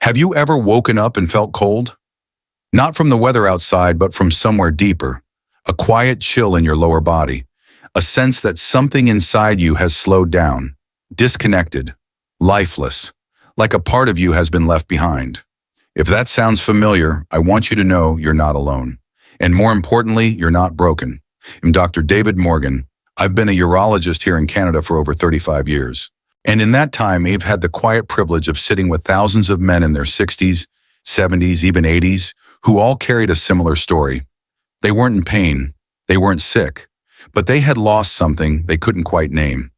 Have you ever woken up and felt cold? Not from the weather outside, but from somewhere deeper. A quiet chill in your lower body. A sense that something inside you has slowed down. Disconnected. Lifeless. Like a part of you has been left behind. If that sounds familiar, I want you to know you're not alone. And more importantly, you're not broken. I'm Dr. David Morgan. I've been a urologist here in Canada for over 35 years. And in that time, I've had the quiet privilege of sitting with thousands of men in their 60s, 70s, even 80s, who all carried a similar story. They weren't in pain, they weren't sick, but they had lost something they couldn't quite name.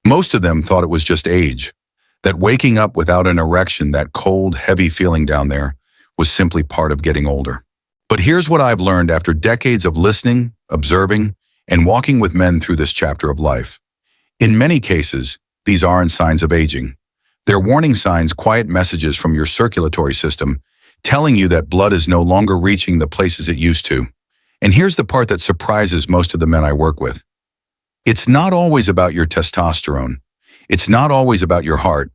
Most of them thought it was just age, that waking up without an erection, that cold, heavy feeling down there, was simply part of getting older. But here's what I've learned after decades of listening, observing, and walking with men through this chapter of life. In many cases, these aren't signs of aging. They're warning signs, quiet messages from your circulatory system, telling you that blood is no longer reaching the places it used to. And here's the part that surprises most of the men I work with. It's not always about your testosterone. It's not always about your heart.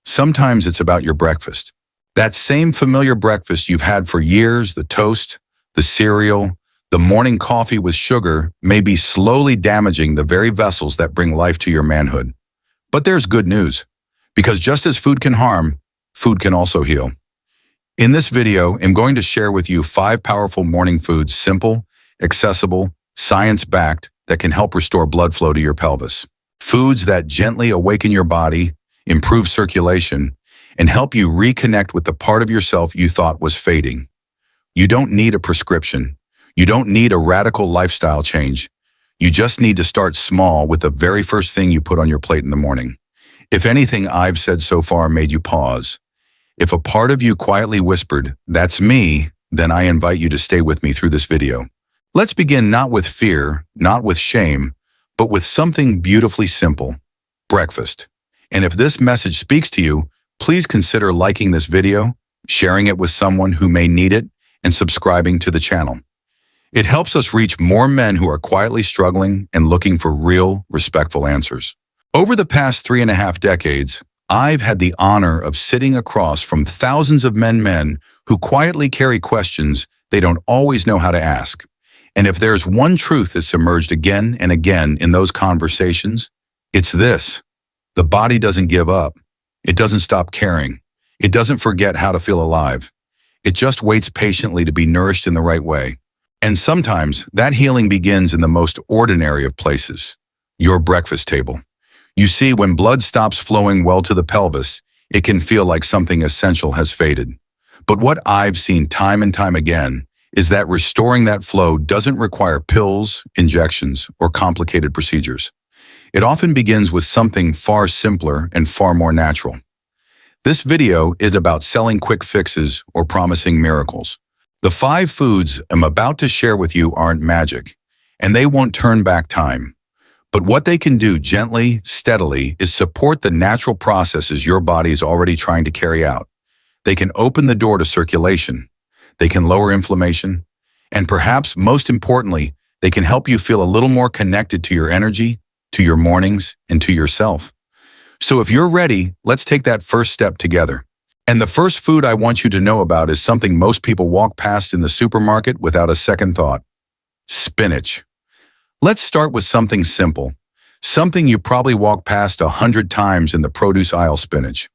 Sometimes it's about your breakfast. That same familiar breakfast you've had for years, the toast, the cereal, the morning coffee with sugar, may be slowly damaging the very vessels that bring life to your manhood. But there's good news, because just as food can harm, food can also heal. In this video, I'm going to share with you 5 powerful morning foods, simple, accessible, science-backed, that can help restore blood flow to your pelvis. Foods that gently awaken your body, improve circulation, and help you reconnect with the part of yourself you thought was fading. You don't need a prescription. You don't need a radical lifestyle change. You just need to start small with the very first thing you put on your plate in the morning. If anything I've said so far made you pause, if a part of you quietly whispered, "That's me," then I invite you to stay with me through this video. Let's begin not with fear, not with shame, but with something beautifully simple: breakfast. And if this message speaks to you, please consider liking this video, sharing it with someone who may need it, and subscribing to the channel. It helps us reach more men who are quietly struggling and looking for real, respectful answers. Over the past 3.5 decades, I've had the honor of sitting across from thousands of men who quietly carry questions they don't always know how to ask. And if there's one truth that's emerged again and again in those conversations, it's this: the body doesn't give up. It doesn't stop caring. It doesn't forget how to feel alive. It just waits patiently to be nourished in the right way. And sometimes that healing begins in the most ordinary of places: your breakfast table. You see, when blood stops flowing well to the pelvis, it can feel like something essential has faded. But what I've seen time and time again is that restoring that flow doesn't require pills, injections, or complicated procedures. It often begins with something far simpler and far more natural. This video is about selling quick fixes or promising miracles. The 5 foods I'm about to share with you aren't magic, and they won't turn back time. But what they can do gently, steadily, is support the natural processes your body is already trying to carry out. They can open the door to circulation. They can lower inflammation. And perhaps most importantly, they can help you feel a little more connected to your energy, to your mornings, and to yourself. So if you're ready, let's take that first step together. And the first food I want you to know about is something most people walk past in the supermarket without a second thought: spinach. Let's start with something simple, something you probably walk past 100 times in the produce aisle: spinach.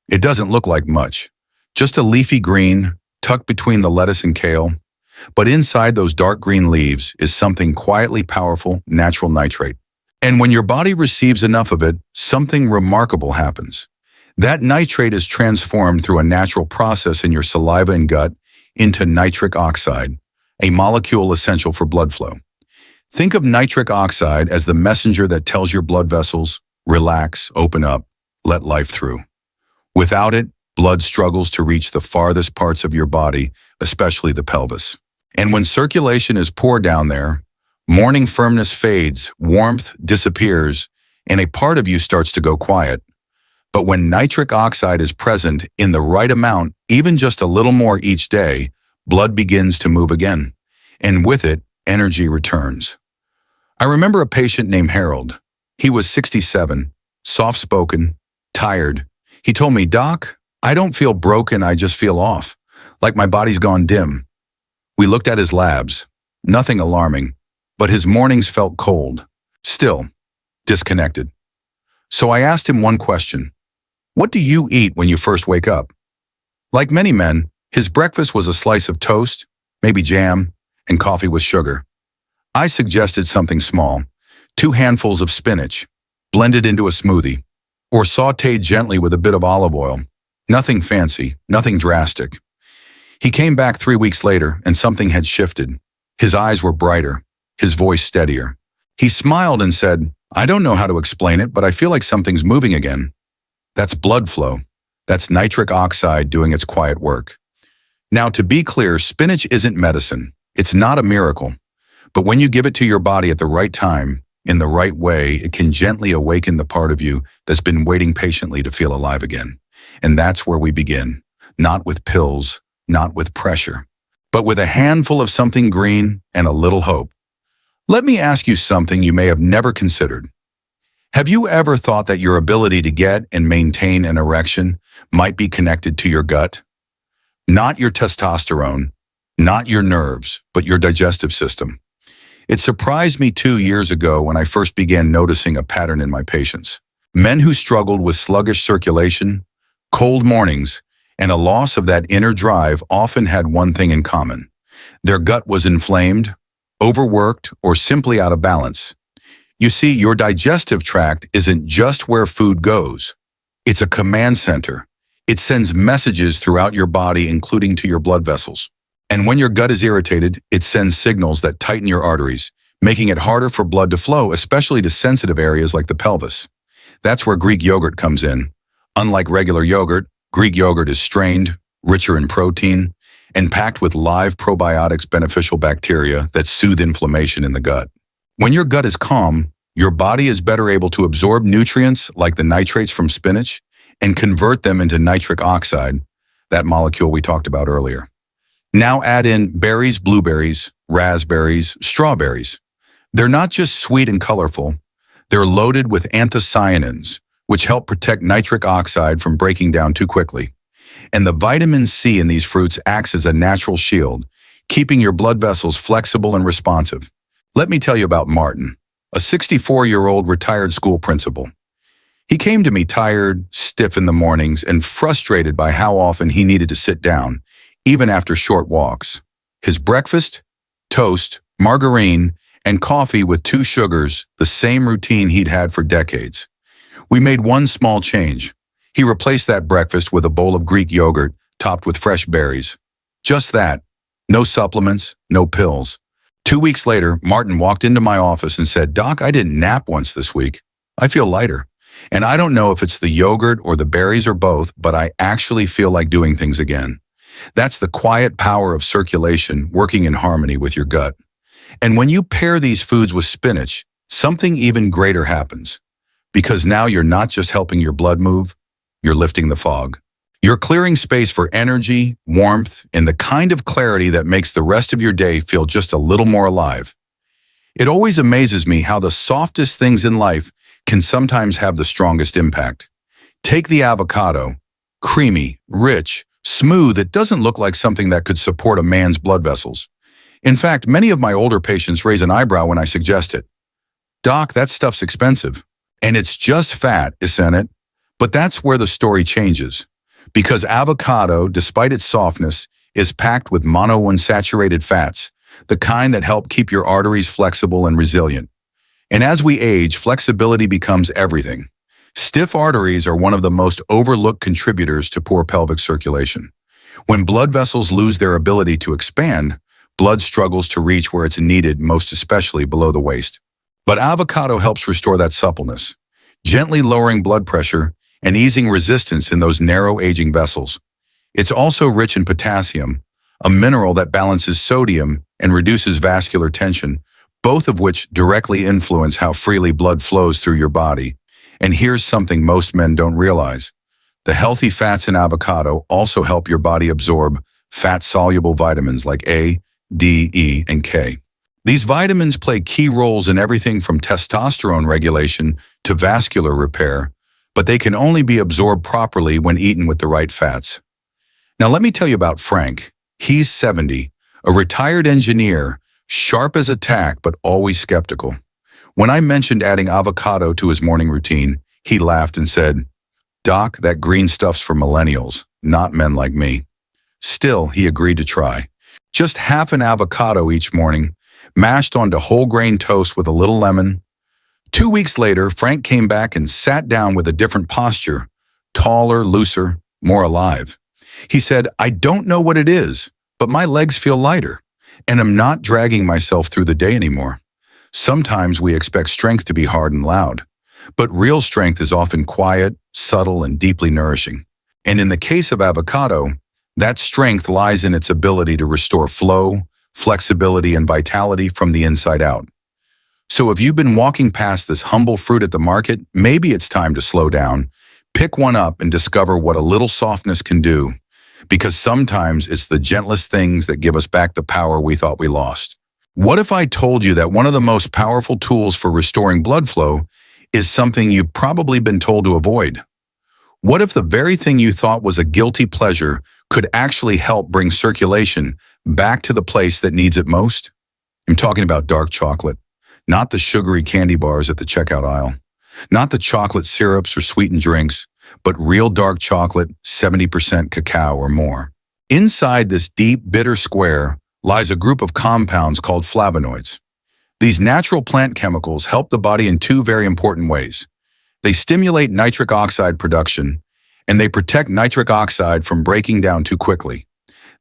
It doesn't look like much, just a leafy green tucked between the lettuce and kale. But inside those dark green leaves is something quietly powerful: natural nitrate. And when your body receives enough of it, something remarkable happens. That nitrate is transformed through a natural process in your saliva and gut into nitric oxide, a molecule essential for blood flow. Think of nitric oxide as the messenger that tells your blood vessels, relax, open up, let life through. Without it, blood struggles to reach the farthest parts of your body, especially the pelvis. And when circulation is poor down there, morning firmness fades, warmth disappears, and a part of you starts to go quiet. But when nitric oxide is present in the right amount, even just a little more each day, blood begins to move again. And with it, energy returns. I remember a patient named Harold. He was 67, soft-spoken, tired. He told me, "Doc, I don't feel broken, I just feel off, like my body's gone dim. We looked at his labs. Nothing alarming, but his mornings felt cold. Still, disconnected. So I asked him one question. What do you eat when you first wake up? Like many men, his breakfast was a slice of toast, maybe jam, and coffee with sugar. I suggested something small, 2 handfuls of spinach, blended into a smoothie, or sautéed gently with a bit of olive oil. Nothing fancy, nothing drastic. He came back 3 weeks later and something had shifted. His eyes were brighter, his voice steadier. He smiled and said, I don't know how to explain it, but I feel like something's moving again. That's blood flow. That's nitric oxide doing its quiet work. Now, to be clear, spinach isn't medicine. It's not a miracle. But when you give it to your body at the right time, in the right way, it can gently awaken the part of you that's been waiting patiently to feel alive again. And that's where we begin. Not with pills, not with pressure, but with a handful of something green and a little hope. Let me ask you something you may have never considered. Have you ever thought that your ability to get and maintain an erection might be connected to your gut? Not your testosterone, not your nerves, but your digestive system. It surprised me 2 years ago when I first began noticing a pattern in my patients. Men who struggled with sluggish circulation, cold mornings, and a loss of that inner drive often had one thing in common. Their gut was inflamed, overworked, or simply out of balance. You see, your digestive tract isn't just where food goes. It's a command center. It sends messages throughout your body, including to your blood vessels. And when your gut is irritated, it sends signals that tighten your arteries, making it harder for blood to flow, especially to sensitive areas like the pelvis. That's where Greek yogurt comes in. Unlike regular yogurt, Greek yogurt is strained, richer in protein, and packed with live probiotics, beneficial bacteria that soothe inflammation in the gut. When your gut is calm, your body is better able to absorb nutrients like the nitrates from spinach and convert them into nitric oxide, that molecule we talked about earlier. Now add in berries, blueberries, raspberries, strawberries. They're not just sweet and colorful, they're loaded with anthocyanins, which help protect nitric oxide from breaking down too quickly. And the vitamin C in these fruits acts as a natural shield, keeping your blood vessels flexible and responsive. Let me tell you about Martin, a 64-year-old retired school principal. He came to me tired, stiff in the mornings, and frustrated by how often he needed to sit down, even after short walks. His breakfast, toast, margarine, and coffee with 2 sugars, the same routine he'd had for decades. We made one small change. He replaced that breakfast with a bowl of Greek yogurt topped with fresh berries. Just that. No supplements, no pills. 2 weeks later, Martin walked into my office and said, Doc, I didn't nap once this week. I feel lighter. And I don't know if it's the yogurt or the berries or both, but I actually feel like doing things again. That's the quiet power of circulation working in harmony with your gut. And when you pair these foods with spinach, something even greater happens. Because now you're not just helping your blood move, you're lifting the fog. You're clearing space for energy, warmth, and the kind of clarity that makes the rest of your day feel just a little more alive. It always amazes me how the softest things in life can sometimes have the strongest impact. Take the avocado, creamy, rich, smooth. It doesn't look like something that could support a man's blood vessels. In fact, many of my older patients raise an eyebrow when I suggest it. Doc, that stuff's expensive. And it's just fat, isn't it? But that's where the story changes. Because avocado, despite its softness, is packed with monounsaturated fats, the kind that help keep your arteries flexible and resilient. And as we age, flexibility becomes everything. Stiff arteries are one of the most overlooked contributors to poor pelvic circulation. When blood vessels lose their ability to expand, blood struggles to reach where it's needed, most especially below the waist. But avocado helps restore that suppleness, gently lowering blood pressure and easing resistance in those narrow aging vessels. It's also rich in potassium, a mineral that balances sodium and reduces vascular tension, both of which directly influence how freely blood flows through your body. And here's something most men don't realize. The healthy fats in avocado also help your body absorb fat-soluble vitamins like A, D, E, and K. These vitamins play key roles in everything from testosterone regulation to vascular repair, but they can only be absorbed properly when eaten with the right fats. Now let me tell you about Frank. He's 70, a retired engineer, sharp as a tack but always skeptical. When I mentioned adding avocado to his morning routine, he laughed and said, "Doc, that green stuff's for millennials, not men like me." Still, he agreed to try. Just half an avocado each morning, mashed onto whole grain toast with a little lemon. 2 weeks later, Frank came back and sat down with a different posture, taller, looser, more alive. He said, "I don't know what it is, but my legs feel lighter, and I'm not dragging myself through the day anymore." Sometimes we expect strength to be hard and loud, but real strength is often quiet, subtle, and deeply nourishing. And in the case of avocado, that strength lies in its ability to restore flow, flexibility, and vitality from the inside out. So if you've been walking past this humble fruit at the market, maybe it's time to slow down, pick one up, and discover what a little softness can do, because sometimes it's the gentlest things that give us back the power we thought we lost. What if I told you that one of the most powerful tools for restoring blood flow is something you've probably been told to avoid? What if the very thing you thought was a guilty pleasure could actually help bring circulation back to the place that needs it most? I'm talking about dark chocolate, not the sugary candy bars at the checkout aisle, not the chocolate syrups or sweetened drinks, but real dark chocolate, 70% cacao or more. Inside this deep, bitter square lies a group of compounds called flavonoids. These natural plant chemicals help the body in two very important ways. They stimulate nitric oxide production, and they protect nitric oxide from breaking down too quickly.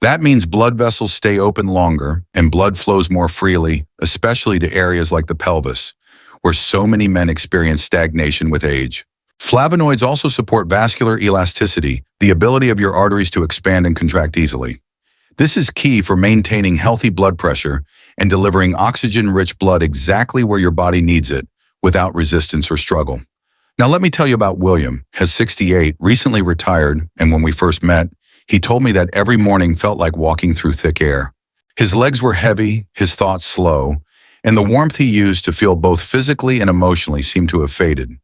That means blood vessels stay open longer and blood flows more freely, especially to areas like the pelvis, where so many men experience stagnation with age. Flavonoids also support vascular elasticity, the ability of your arteries to expand and contract easily. This is key for maintaining healthy blood pressure and delivering oxygen-rich blood exactly where your body needs it, without resistance or struggle. Now let me tell you about William. He's 68, recently retired, and when we first met, he told me that every morning felt like walking through thick air. His legs were heavy, his thoughts slow, and the warmth he used to feel both physically and emotionally seemed to have faded.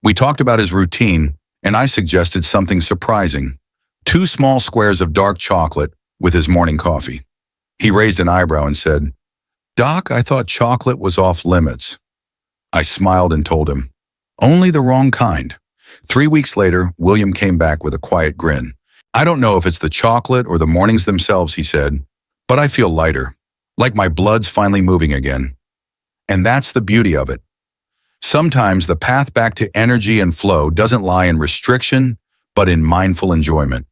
We talked about his routine, and I suggested something surprising: 2 small squares of dark chocolate with his morning coffee. He raised an eyebrow and said, "Doc, I thought chocolate was off limits." I smiled and told him, "Only the wrong kind." 3 weeks later, William came back with a quiet grin. "I don't know if it's the chocolate or the mornings themselves," he said, "but I feel lighter, like my blood's finally moving again." And that's the beauty of it. Sometimes the path back to energy and flow doesn't lie in restriction, but in mindful enjoyment.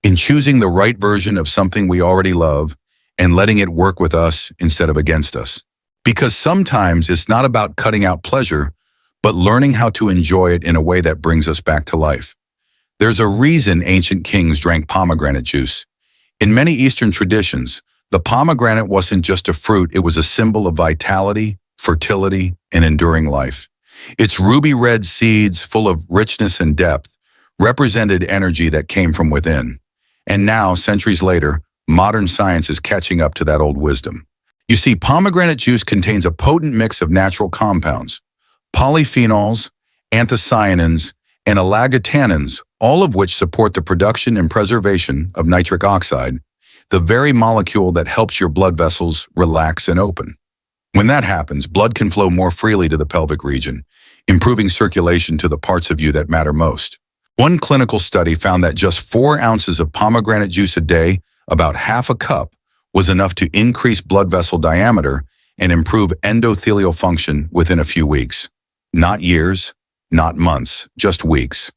In choosing the right version of something we already love and letting it work with us instead of against us. Because sometimes it's not about cutting out pleasure, but learning how to enjoy it in a way that brings us back to life. There's a reason ancient kings drank pomegranate juice. In many Eastern traditions, the pomegranate wasn't just a fruit, it was a symbol of vitality, fertility, and enduring life. Its ruby red seeds, full of richness and depth, represented energy that came from within. And now, centuries later, modern science is catching up to that old wisdom. You see, pomegranate juice contains a potent mix of natural compounds, polyphenols, anthocyanins, and allagitannins, all of which support the production and preservation of nitric oxide, the very molecule that helps your blood vessels relax and open. When that happens, blood can flow more freely to the pelvic region, improving circulation to the parts of you that matter most. One clinical study found that just 4 ounces of pomegranate juice a day, about half a cup, was enough to increase blood vessel diameter and improve endothelial function within a few weeks. Not years, not months, just weeks.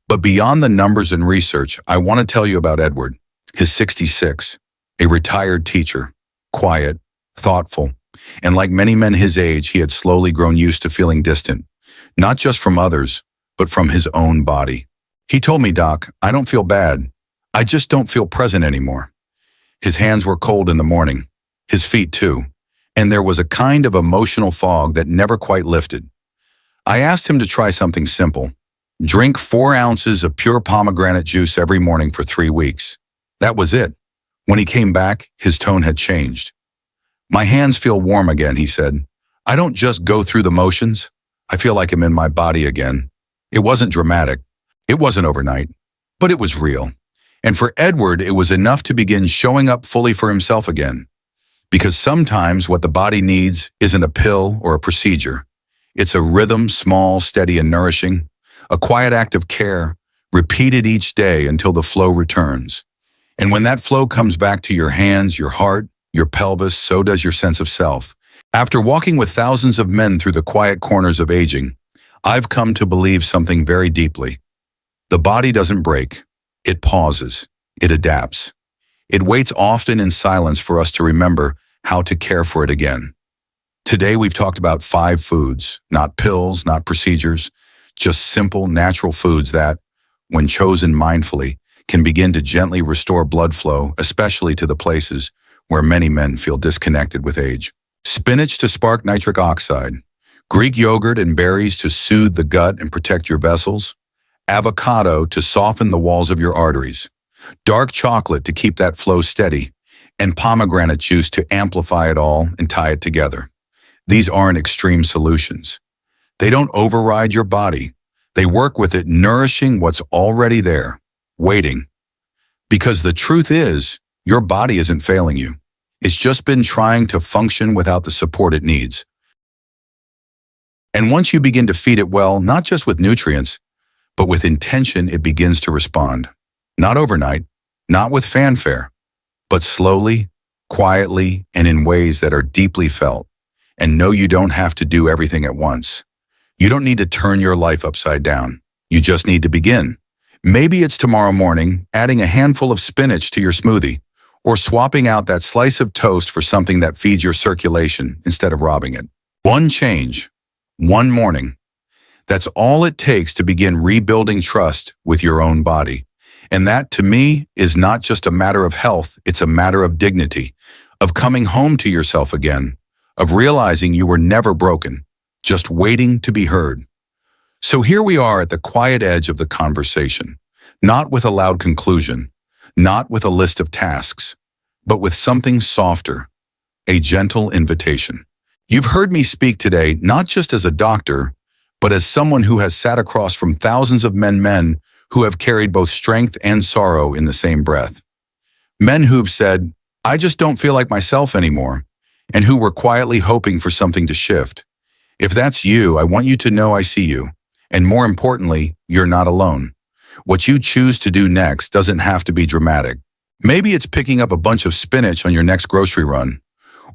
But beyond the numbers and research, I want to tell you about Edward. He's 66, a retired teacher, quiet, thoughtful, and like many men his age, he had slowly grown used to feeling distant, not just from others, but from his own body. He told me, "Doc, I don't feel bad. I just don't feel present anymore." His hands were cold in the morning, his feet too, and there was a kind of emotional fog that never quite lifted. I asked him to try something simple. Drink 4 ounces of pure pomegranate juice every morning for 3 weeks. That was it. When he came back, his tone had changed. "My hands feel warm again," he said. "I don't just go through the motions. I feel like I'm in my body again. It wasn't dramatic. It wasn't overnight. But it was real. And for Edward, it was enough to begin showing up fully for himself again. Because sometimes what the body needs isn't a pill or a procedure. It's a rhythm, small, steady, and nourishing. A quiet act of care, repeated each day until the flow returns. And when that flow comes back to your hands, your heart, your pelvis, so does your sense of self. After walking with thousands of men through the quiet corners of aging, I've come to believe something very deeply. The body doesn't break. It pauses. It adapts. It waits often in silence for us to remember how to care for it again. Today we've talked about 5 foods, not pills, not procedures, just simple, natural foods that, when chosen mindfully, can begin to gently restore blood flow, especially to the places where many men feel disconnected with age. Spinach to spark nitric oxide, Greek yogurt and berries to soothe the gut and protect your vessels, avocado to soften the walls of your arteries, dark chocolate to keep that flow steady, and pomegranate juice to amplify it all and tie it together. These aren't extreme solutions. They don't override your body. They work with it, nourishing what's already there, waiting. Because the truth is, your body isn't failing you. It's just been trying to function without the support it needs. And once you begin to feed it well, not just with nutrients, but with intention, it begins to respond. Not overnight, not with fanfare, but slowly, quietly, and in ways that are deeply felt. And no, you don't have to do everything at once. You don't need to turn your life upside down. You just need to begin. Maybe it's tomorrow morning, adding a handful of spinach to your smoothie, or swapping out that slice of toast for something that feeds your circulation instead of robbing it. One change, one morning. That's all it takes to begin rebuilding trust with your own body. And that, to me, is not just a matter of health, it's a matter of dignity, of coming home to yourself again, of realizing you were never broken, just waiting to be heard. So here we are at the quiet edge of the conversation, not with a loud conclusion, not with a list of tasks, but with something softer, a gentle invitation. You've heard me speak today not just as a doctor, but as someone who has sat across from thousands of men who have carried both strength and sorrow in the same breath. Men who've said, "I just don't feel like myself anymore," and who were quietly hoping for something to shift. If that's you, I want you to know I see you. And more importantly, you're not alone. What you choose to do next doesn't have to be dramatic. Maybe it's picking up a bunch of spinach on your next grocery run,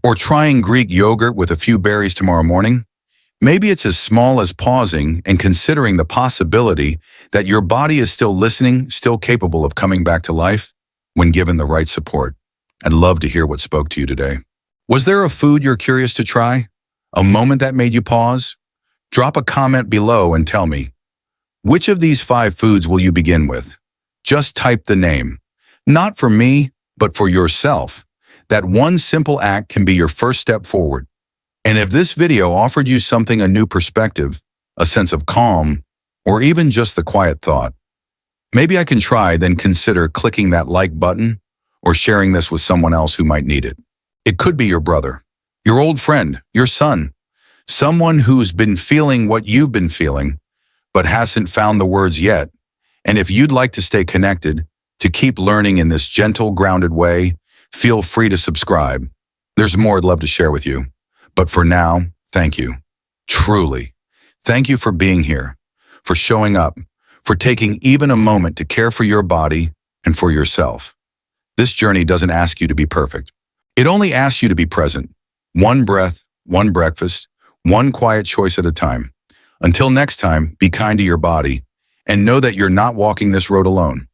or trying Greek yogurt with a few berries tomorrow morning. Maybe it's as small as pausing and considering the possibility that your body is still listening, still capable of coming back to life when given the right support. I'd love to hear what spoke to you today. Was there a food you're curious to try? A moment that made you pause? Drop a comment below and tell me, which of these 5 foods will you begin with? Just type the name. Not for me, but for yourself. That one simple act can be your first step forward. And if this video offered you something, a new perspective, a sense of calm, or even just the quiet thought, maybe I can try, then consider clicking that like button or sharing this with someone else who might need it. It could be your brother, your old friend, your son, someone who's been feeling what you've been feeling, but hasn't found the words yet. And if you'd like to stay connected, to keep learning in this gentle, grounded way, feel free to subscribe. There's more I'd love to share with you. But for now, thank you. Truly. Thank you for being here, for showing up, for taking even a moment to care for your body and for yourself. This journey doesn't ask you to be perfect. It only asks you to be present. One breath, one breakfast, one quiet choice at a time. Until next time, be kind to your body and know that you're not walking this road alone.